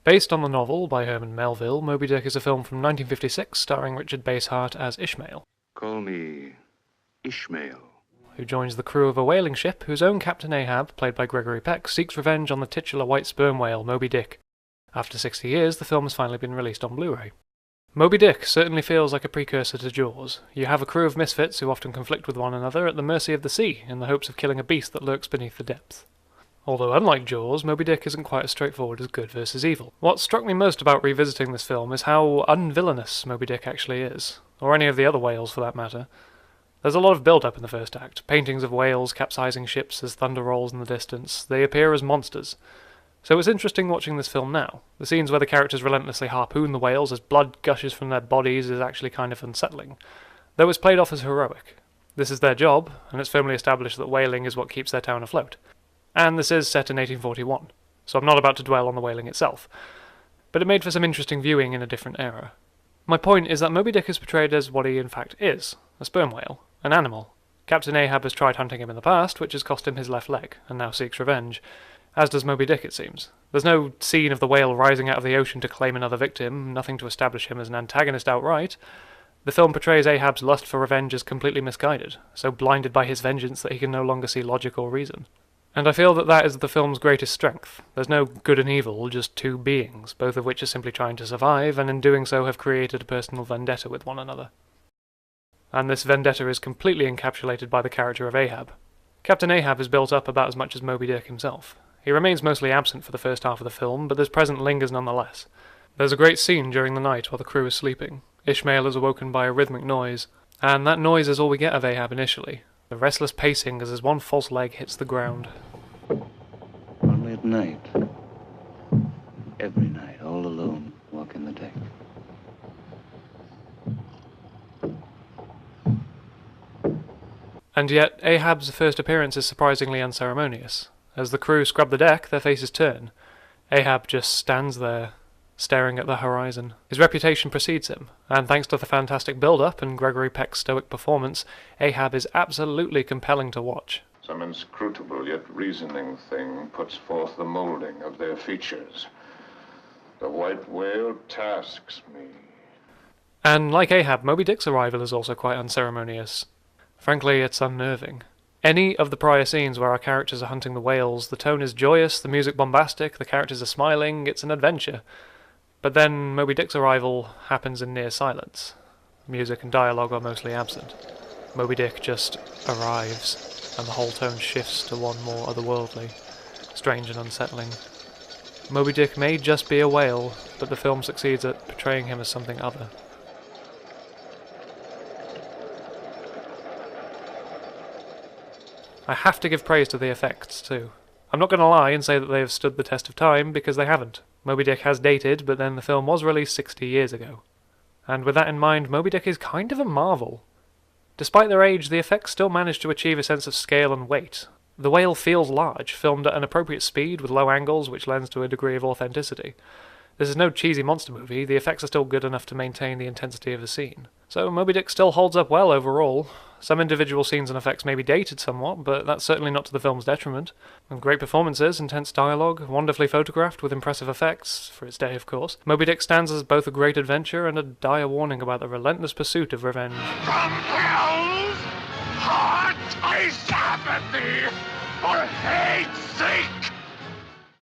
Based on the novel by Herman Melville, Moby Dick is a film from 1956 starring Richard Basehart as Ishmael. Call me Ishmael. Who joins the crew of a whaling ship whose own Captain Ahab, played by Gregory Peck, seeks revenge on the titular white sperm whale Moby Dick. After 60 years, the film has finally been released on Blu-ray. Moby Dick certainly feels like a precursor to Jaws. You have a crew of misfits who often conflict with one another at the mercy of the sea, in the hopes of killing a beast that lurks beneath the depths. Although unlike Jaws, Moby Dick isn't quite as straightforward as good versus evil. What struck me most about revisiting this film is how unvillainous Moby Dick actually is, or any of the other whales for that matter. There's a lot of build-up in the first act, paintings of whales capsizing ships as thunder rolls in the distance. They appear as monsters. So it's interesting watching this film now. The scenes where the characters relentlessly harpoon the whales as blood gushes from their bodies is actually kind of unsettling, though it's played off as heroic. This is their job, and it's firmly established that whaling is what keeps their town afloat. And this is set in 1841, so I'm not about to dwell on the whaling itself, but it made for some interesting viewing in a different era. My point is that Moby Dick is portrayed as what he in fact is, a sperm whale, an animal. Captain Ahab has tried hunting him in the past, which has cost him his left leg, and now seeks revenge. As does Moby Dick, it seems. There's no scene of the whale rising out of the ocean to claim another victim, nothing to establish him as an antagonist outright. The film portrays Ahab's lust for revenge as completely misguided, so blinded by his vengeance that he can no longer see logic or reason. And I feel that that is the film's greatest strength. There's no good and evil, just two beings, both of which are simply trying to survive, and in doing so have created a personal vendetta with one another. And this vendetta is completely encapsulated by the character of Ahab. Captain Ahab is built up about as much as Moby Dick himself. He remains mostly absent for the first half of the film, but his presence lingers nonetheless. There's a great scene during the night while the crew is sleeping. Ishmael is awoken by a rhythmic noise, and that noise is all we get of Ahab initially. The restless pacing as his one false leg hits the ground. Only at night. Every night, all alone, walking the deck. And yet, Ahab's first appearance is surprisingly unceremonious. As the crew scrub the deck, their faces turn. Ahab just stands there, staring at the horizon. His reputation precedes him, and thanks to the fantastic build-up and Gregory Peck's stoic performance, Ahab is absolutely compelling to watch. Some inscrutable yet reasoning thing puts forth the molding of their features. The white whale tasks me. And like Ahab, Moby Dick's arrival is also quite unceremonious. Frankly, it's unnerving. Any of the prior scenes where our characters are hunting the whales, the tone is joyous, the music bombastic, the characters are smiling, it's an adventure. But then Moby Dick's arrival happens in near silence. Music and dialogue are mostly absent. Moby Dick just arrives, and the whole tone shifts to one more otherworldly, strange and unsettling. Moby Dick may just be a whale, but the film succeeds at portraying him as something other. I have to give praise to the effects, too. I'm not going to lie and say that they have stood the test of time, because they haven't. Moby Dick has dated, but then the film was released 60 years ago. And with that in mind, Moby Dick is kind of a marvel. Despite their age, the effects still manage to achieve a sense of scale and weight. The whale feels large, filmed at an appropriate speed with low angles, which lends to a degree of authenticity. This is no cheesy monster movie, the effects are still good enough to maintain the intensity of the scene. So Moby Dick still holds up well overall. Some individual scenes and effects may be dated somewhat, but that's certainly not to the film's detriment. And great performances, intense dialogue, wonderfully photographed with impressive effects, for its day of course. Moby Dick stands as both a great adventure and a dire warning about the relentless pursuit of revenge. From hell's hard taste apathy, for hate's sake!